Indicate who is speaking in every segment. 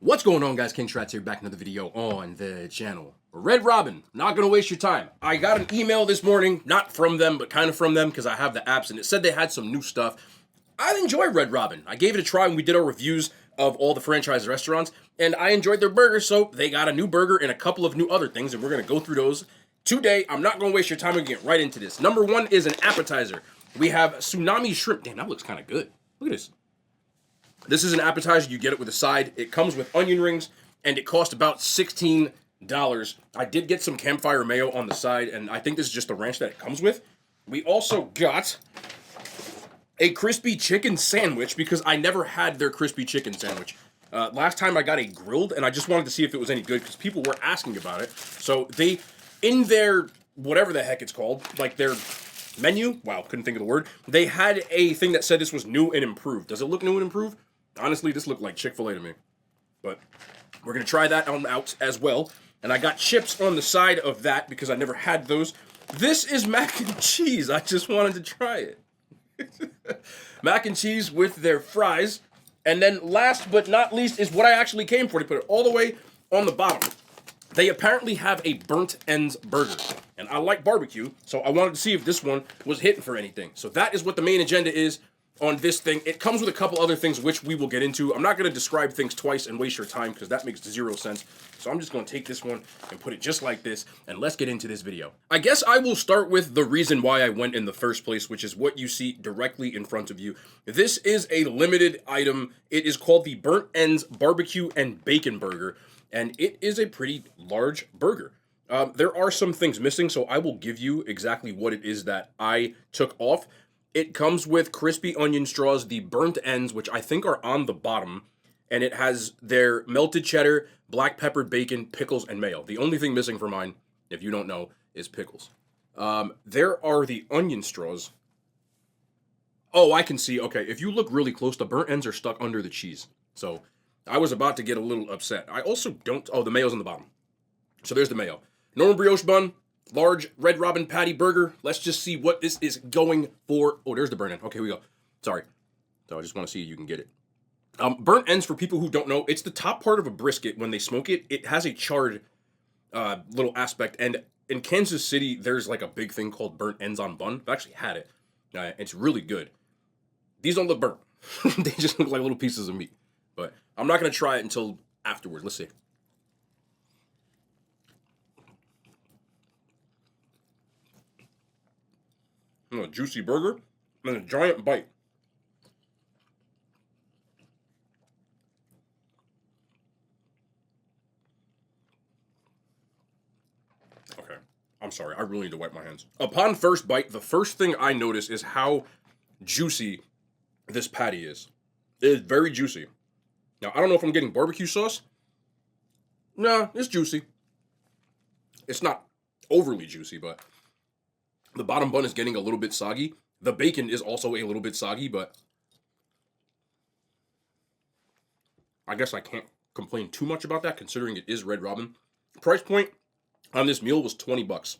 Speaker 1: What's going on, guys? King Strats here, back in another video on the channel. Red Robin, not gonna waste your time. I got an email this morning, not from them, but kind of from them, because I have the apps, and it said they had some new stuff. I enjoy Red Robin. I gave it a try when we did our reviews of all the franchise restaurants, and I enjoyed their burgers, so they got a new burger and a couple of new other things, and we're gonna go through those today. I'm not gonna waste your time and get right into this. Number one is an appetizer. We have Tsunami shrimp. Damn, that looks kind of good. Look at this. This is an appetizer. You get it with a side. It comes with onion rings, and it cost about $16. I did get some campfire mayo on the side, and I think this is just the ranch that it comes with. We also got a crispy chicken sandwich, because I never had their crispy chicken sandwich. Last time I got a grilled, and I just wanted to see if it was any good, because people were asking about it. So they, in their, whatever the heck it's called, like their menu, wow, couldn't think of the word, they had a thing that said this was new and improved. Does it look new and improved? Honestly, this looked like Chick-fil-A to me. But we're going to try that out as well. And I got chips on the side of that because I never had those. This is mac and cheese. I just wanted to try it. Mac and cheese with their fries. And then last but not least is what I actually came for, to put it all the way on the bottom. They apparently have a burnt ends burger. And I like barbecue, so I wanted to see if this one was hitting for anything. So that is what the main agenda is on this thing. It comes with a couple other things which we will get into. I'm not going to describe things twice and waste your time, because that makes zero sense. So I'm just going to take this one and put it just like this, and let's get into this video. I guess I will start with the reason why I went in the first place, which is what you see directly in front of you. This is a limited item. It is called the Burnt Ends Barbecue and Bacon Burger, and it is a pretty large burger. There are some things missing, so I will give you exactly what it is that I took off. It comes with crispy onion straws, the burnt ends, which I think are on the bottom, and it has their melted cheddar, black peppered bacon, pickles, and mayo. The only thing missing for mine, if you don't know, is pickles. There are the onion straws. Oh, I can see. Okay, if you look really close, the burnt ends are stuck under the cheese. So I was about to get a little upset. I also don't... Oh, the mayo's on the bottom. So there's the mayo. Normal brioche bun. Large Red Robin patty burger. Let's just see what this is going for. Oh, there's the burnt end. Okay, here we go. Sorry. So I just want to see if you can get it. Burnt ends, for people who don't know, it's the top part of a brisket. When they smoke it, it has a charred little aspect. And in Kansas City, there's like a big thing called burnt ends on bun. I've actually had it. It's really good. These don't look burnt. They just look like little pieces of meat. But I'm not going to try it until afterward. Let's see. A juicy burger and a giant bite. Okay, I'm sorry. I really need to wipe my hands. Upon first bite, the first thing I notice is how juicy this patty is. It is very juicy. Now, I don't know if I'm getting barbecue sauce. Nah, it's juicy. It's not overly juicy, but the bottom bun is getting a little bit soggy. The bacon is also a little bit soggy, but I guess I can't complain too much about that, considering it is Red Robin. Price point on this meal was $20,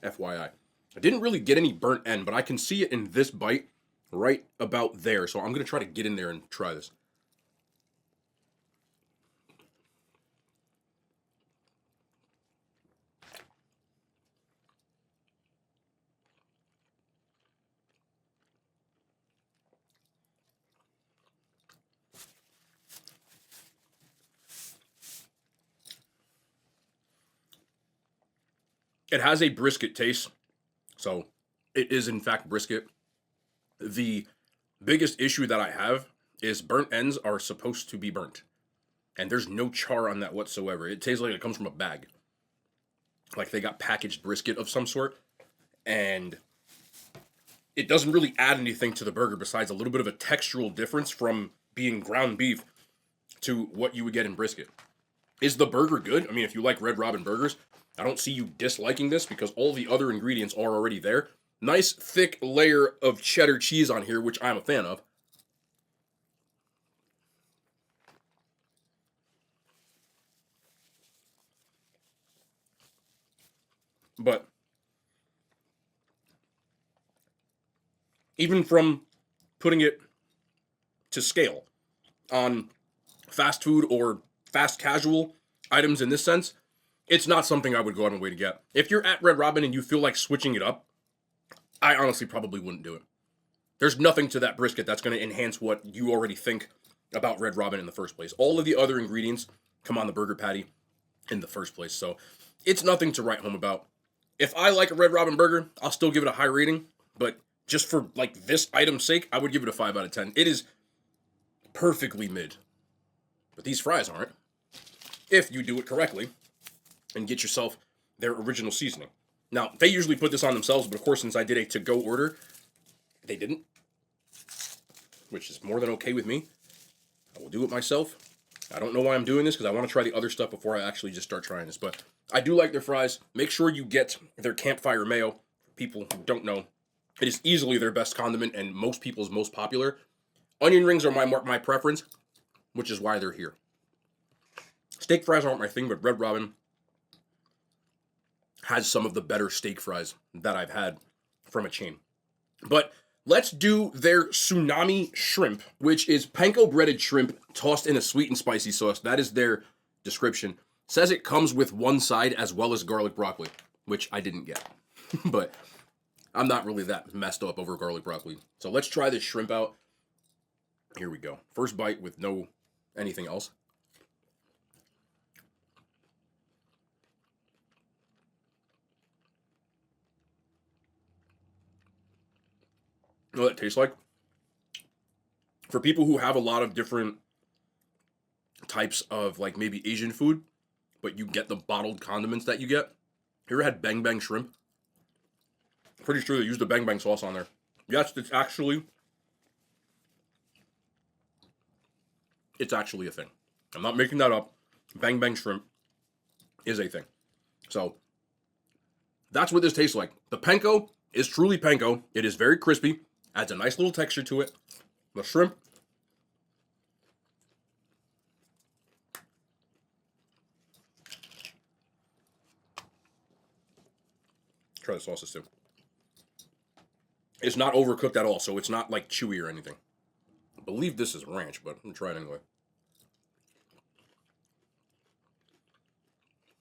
Speaker 1: FYI. I didn't really get any burnt end, but I can see it in this bite right about there. So I'm going to try to get in there and try this. It has a brisket taste, so it is in fact brisket. The biggest issue that I have is burnt ends are supposed to be burnt, and there's no char on that whatsoever. It tastes like it comes from a bag, like they got packaged brisket of some sort, and it doesn't really add anything to the burger besides a little bit of a textural difference from being ground beef to what you would get in brisket. Is the burger good? I mean, if you like Red Robin burgers, I don't see you disliking this, because all the other ingredients are already there. Nice thick layer of cheddar cheese on here, which I'm a fan of. But even from putting it to scale on fast food or fast casual items in this sense, it's not something I would go out of my way to get. If you're at Red Robin and you feel like switching it up, I honestly probably wouldn't do it. There's nothing to that brisket that's going to enhance what you already think about Red Robin in the first place. All of the other ingredients come on the burger patty in the first place. So it's nothing to write home about. If I like a Red Robin burger, I'll still give it a high rating. But just for like this item's sake, I would give it a 5 out of 10. It is perfectly mid. But these fries aren't. If you do it correctly and get yourself their original seasoning. Now, they usually put this on themselves, but of course, since I did a to-go order, they didn't. Which is more than okay with me. I will do it myself. I don't know why I'm doing this, because I want to try the other stuff before I actually just start trying this. But I do like their fries. Make sure you get their campfire mayo. For people who don't know, it is easily their best condiment and most people's most popular. Onion rings are my preference, which is why they're here. Steak fries aren't my thing, but Red Robin has some of the better steak fries that I've had from a chain. But let's do their Tsunami shrimp, which is panko breaded shrimp tossed in a sweet and spicy sauce. That is their description. Says it comes with one side as well as garlic broccoli, which I didn't get. But I'm not really that messed up over garlic broccoli. So let's try this shrimp out. Here we go. First bite with no anything else. You know what it tastes like? For people who have a lot of different types of like maybe Asian food, but you get the bottled condiments that you get. You ever had Bang Bang shrimp? Pretty sure they use the Bang Bang sauce on there. Yes, it's actually a thing. I'm not making that up. Bang Bang shrimp is a thing. So that's what this tastes like. The panko is truly panko. It is very crispy. Adds a nice little texture to it. The shrimp. Try the sauces too. It's not overcooked at all, so it's not like chewy or anything. I believe this is ranch, but I'm gonna try it anyway.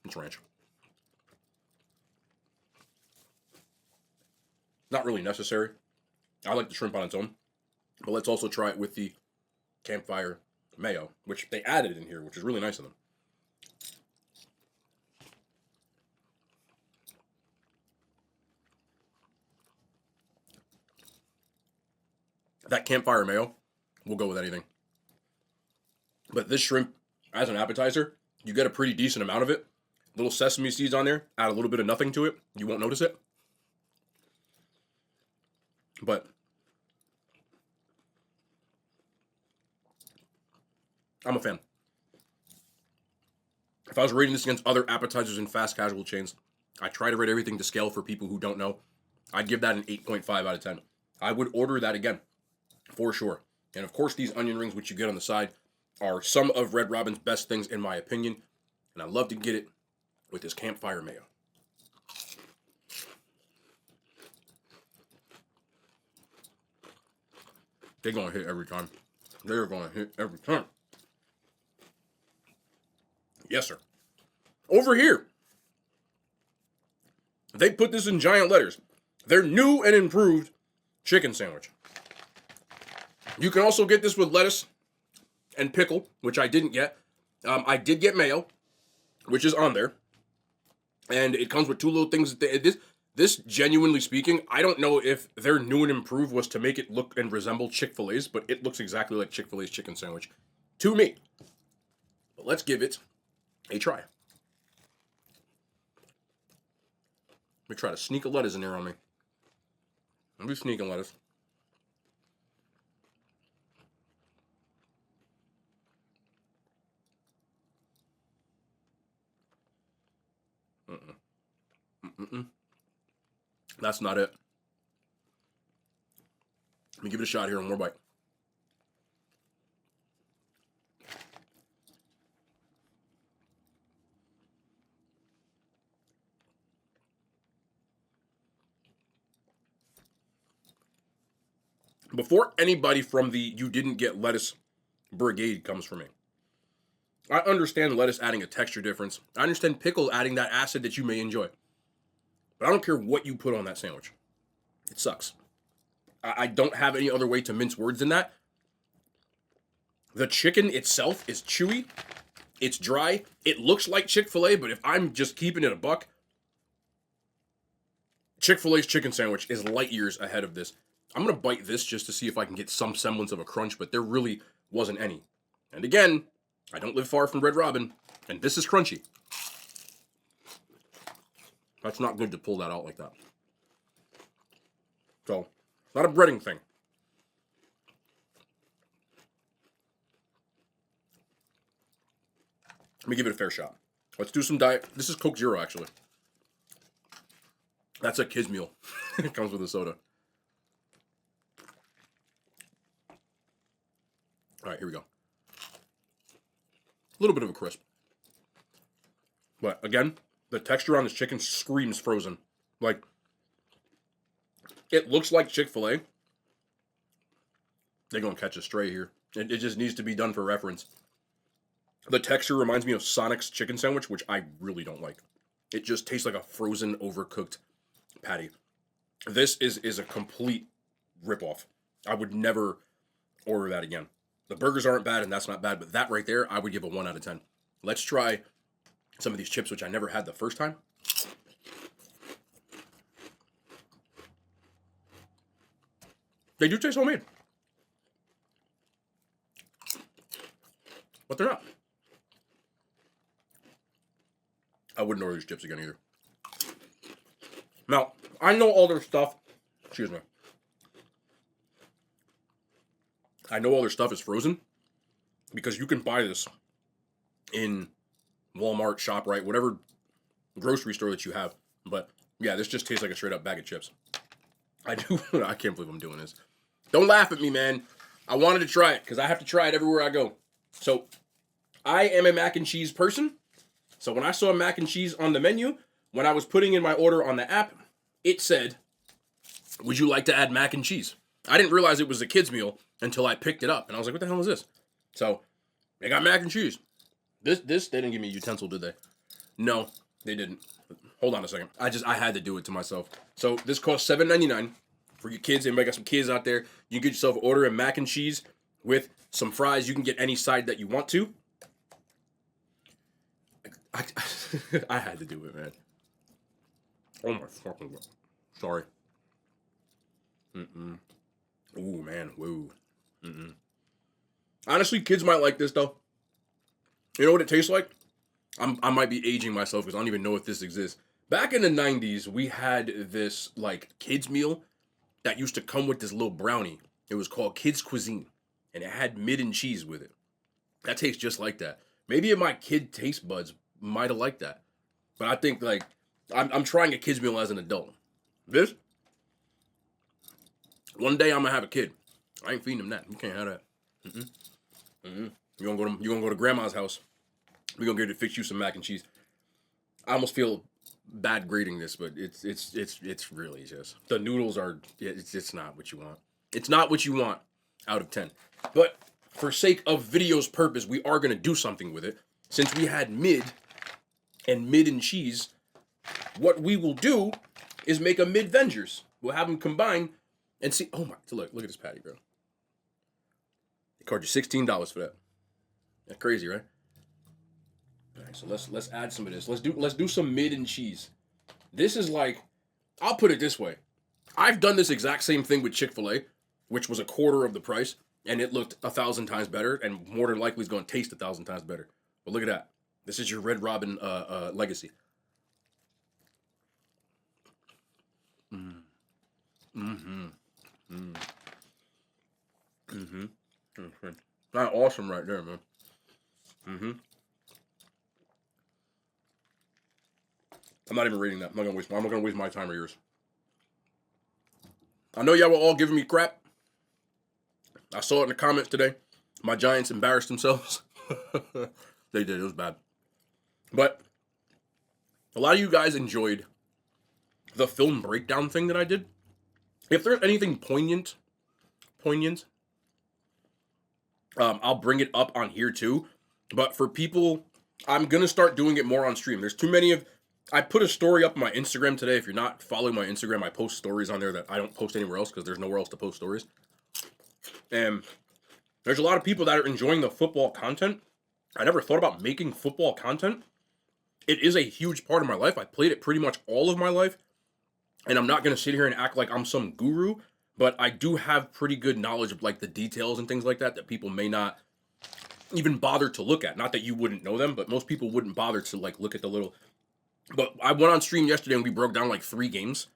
Speaker 1: It's ranch. Not really necessary. I like the shrimp on its own. But let's also try it with the campfire mayo, which they added in here, which is really nice of them. That campfire mayo will go with anything. But this shrimp, as an appetizer, you get a pretty decent amount of it. Little sesame seeds on there, add a little bit of nothing to it. You won't notice it. But I'm a fan. If I was rating this against other appetizers and fast casual chains, I try to rate everything to scale for people who don't know. I'd give that an 8.5 out of 10. I would order that again, for sure. And of course, these onion rings, which you get on the side, are some of Red Robin's best things in my opinion. And I love to get it with this campfire mayo. They're going to hit every time. They're going to hit every time. Yes, sir. Over here, they put this in giant letters. Their new and improved chicken sandwich. You can also get this with lettuce and pickle, which I didn't get. I did get mayo, which is on there. And it comes with two little things. This, genuinely speaking, I don't know if their new and improved was to make it look and resemble Chick-fil-A's, but it looks exactly like Chick-fil-A's chicken sandwich to me. But let's give it a try. Let me try to sneak a lettuce in there on me. I'll be sneaking lettuce. That's not it. Let me give it a shot here, one more bite. Before anybody from the you didn't get lettuce brigade comes for me, I understand lettuce adding a texture difference. I understand pickle adding that acid that you may enjoy. But I don't care what you put on that sandwich. It sucks. I don't have any other way to mince words than that. The chicken itself is chewy. It's dry. It looks like Chick-fil-A, but if I'm just keeping it a buck, Chick-fil-A's chicken sandwich is light years ahead of this. I'm going to bite this just to see if I can get some semblance of a crunch, but there really wasn't any. And again, I don't live far from Red Robin, and this is crunchy. That's not good to pull that out like that. So, not a breading thing. Let me give it a fair shot. Let's do some diet. This is Coke Zero, actually. That's a kid's meal. It comes with a soda. All right, here we go. A little bit of a crisp. But again, the texture on this chicken screams frozen. Like, it looks like Chick-fil-A. They're going to catch a stray here. It just needs to be done for reference. The texture reminds me of Sonic's chicken sandwich, which I really don't like. It just tastes like a frozen, overcooked patty. This is a complete ripoff. I would never order that again. The burgers aren't bad, and that's not bad, but that right there, I would give a 1 out of 10. Let's try some of these chips, which I never had the first time. They do taste homemade. But they're not. I wouldn't order these chips again either. Now, I know all their stuff. Excuse me. I know all their stuff is frozen because you can buy this in Walmart, ShopRite, whatever grocery store that you have. But yeah, this just tastes like a straight up bag of chips. I can't believe I'm doing this. Don't laugh at me, man. I wanted to try it because I have to try it everywhere I go. So I am a mac and cheese person. So when I saw mac and cheese on the menu, when I was putting in my order on the app, it said, would you like to add mac and cheese? I didn't realize it was a kid's meal until I picked it up. And I was like, what the hell is this? So they got mac and cheese. This they didn't give me a utensil, did they? No, they didn't. Hold on a second. I had to do it to myself. So this costs $7.99 for your kids. Anybody got some kids out there? You can get yourself an order of mac and cheese with some fries. You can get any side that you want to. I had to do it, man. Oh my fucking God. Sorry. Ooh, man. Woo. Honestly, kids might like this, though. You know what it tastes like? I might be aging myself because I don't even know if this exists. Back in the 90s, we had this, like, kids meal that used to come with this little brownie. It was called Kids Cuisine, and it had mid and cheese with it. That tastes just like that. Maybe my kid taste buds might have liked that. But I think, like, I'm trying a kids meal as an adult. This? One day I'm going to have a kid. I ain't feeding him that. You can't have that. You're gonna go to grandma's house. We're gonna get her to fix you some mac and cheese. I almost feel bad grading this, but it's really just the noodles are it's not what you want. It's not what you want out of 10. But for sake of video's purpose, we are gonna do something with it. Since we had mid and cheese, what we will do is make a mid Vengers. We'll have them combine and see. Oh my! Look at this patty, bro. They charge you $16 for that. That's crazy, right? All right, so let's add some of this. Let's do some mid and cheese. This is like, I'll put it this way. I've done this exact same thing with Chick-fil-A, which was a quarter of the price, and it looked 1,000 times better, and more than likely is going to taste 1,000 times better. But look at that. This is your Red Robin legacy. That's awesome right there, man. I'm not even reading that. I'm not gonna waste my time or yours. I know y'all were all giving me crap. I saw it in the comments today. My Giants embarrassed themselves. They did. It was bad. But a lot of you guys enjoyed the film breakdown thing that I did. If there's anything poignant, I'll bring it up on here too. But for people, I'm going to start doing it more on stream. There's too many of... I put a story up on my Instagram today. If you're not following my Instagram, I post stories on there that I don't post anywhere else because there's nowhere else to post stories. And there's a lot of people that are enjoying the football content. I never thought about making football content. It is a huge part of my life. I played it pretty much all of my life. And I'm not going to sit here and act like I'm some guru, but I do have pretty good knowledge of like the details and things like that people may not even bother to look at. Not that you wouldn't know them, but most people wouldn't bother to like look at the little... But I went on stream yesterday and we broke down like 3 games.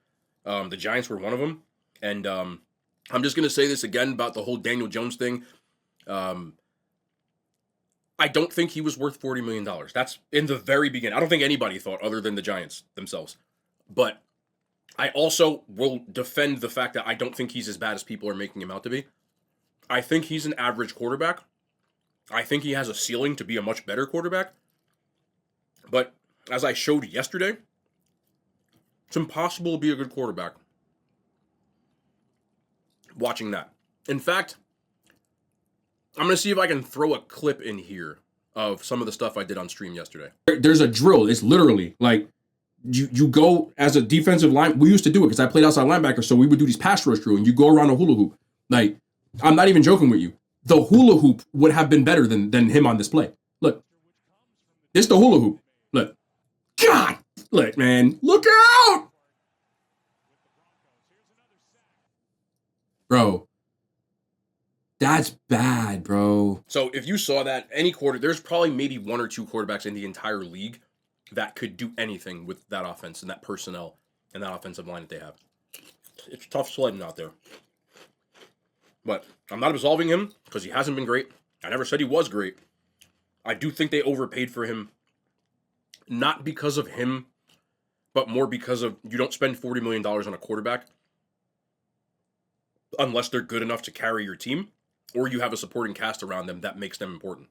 Speaker 1: The Giants were one of them. And I'm just going to say this again about the whole Daniel Jones thing. I don't think he was worth $40 million. That's in the very beginning. I don't think anybody thought other than the Giants themselves. But I also will defend the fact that I don't think he's as bad as people are making him out to be. I think he's an average quarterback. I think he has a ceiling to be a much better quarterback. But as I showed yesterday, it's impossible to be a good quarterback watching that. In fact, I'm going to see if I can throw a clip in here of some of the stuff I did on stream yesterday. There's a drill. It's literally like you go as a defensive line. We used to do it because I played outside linebacker, so we would do these pass rush drill, and you go around a hula hoop. Like, I'm not even joking with you. The hula hoop would have been better than him on this play. Look. It's the hula hoop. Look. God! Look, man. Look out! Bro. That's bad, bro. So if you saw that, there's probably maybe 1 or 2 quarterbacks in the entire league that could do anything with that offense and that personnel and that offensive line that they have. It's tough sledding out there. But I'm not absolving him because he hasn't been great. I never said he was great. I do think they overpaid for him. Not because of him, but more because of you don't spend $40 million on a quarterback unless they're good enough to carry your team, or you have a supporting cast around them that makes them important.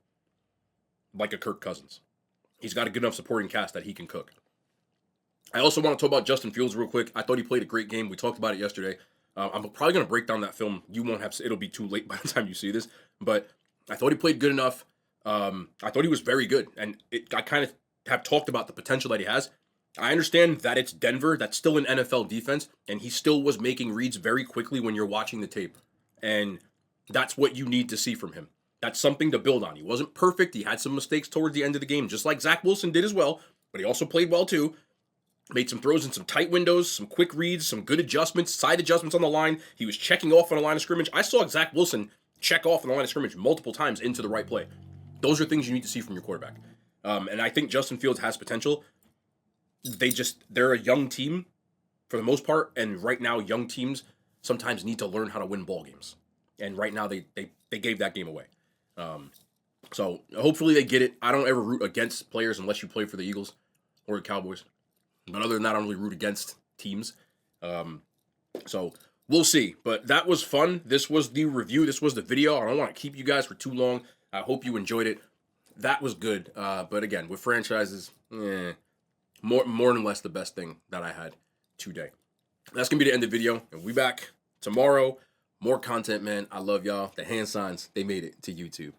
Speaker 1: Like a Kirk Cousins. He's got a good enough supporting cast that he can cook. I also want to talk about Justin Fields real quick. I thought he played a great game. We talked about it yesterday. I'm probably going to break down that film. You won't have... It'll be too late by the time you see this. But I thought he played good enough. I thought he was very good. And I kind of have talked about the potential that he has. I understand that it's Denver. That's still an NFL defense. And he still was making reads very quickly when you're watching the tape. And that's what you need to see from him. That's something to build on. He wasn't perfect. He had some mistakes towards the end of the game, just like Zach Wilson did as well. But he also played well too. Made some throws in some tight windows, some quick reads, some good adjustments, side adjustments on the line. He was checking off on the line of scrimmage. I saw Zach Wilson check off on the line of scrimmage multiple times into the right play. Those are things you need to see from your quarterback. And I think Justin Fields has potential. They're a young team for the most part. And right now, young teams sometimes need to learn how to win ball games. And right now, they gave that game away. So hopefully they get it. I don't ever root against players unless you play for the Eagles or the Cowboys. But other than that, I don't really root against teams. So we'll see. But that was fun. This was the review. This was the video. I don't want to keep you guys for too long. I hope you enjoyed it. That was good. But again, with franchises, more than less the best thing that I had today. That's going to be the end of the video. And we'll be back tomorrow. More content, man. I love y'all. The hand signs, they made it to YouTube.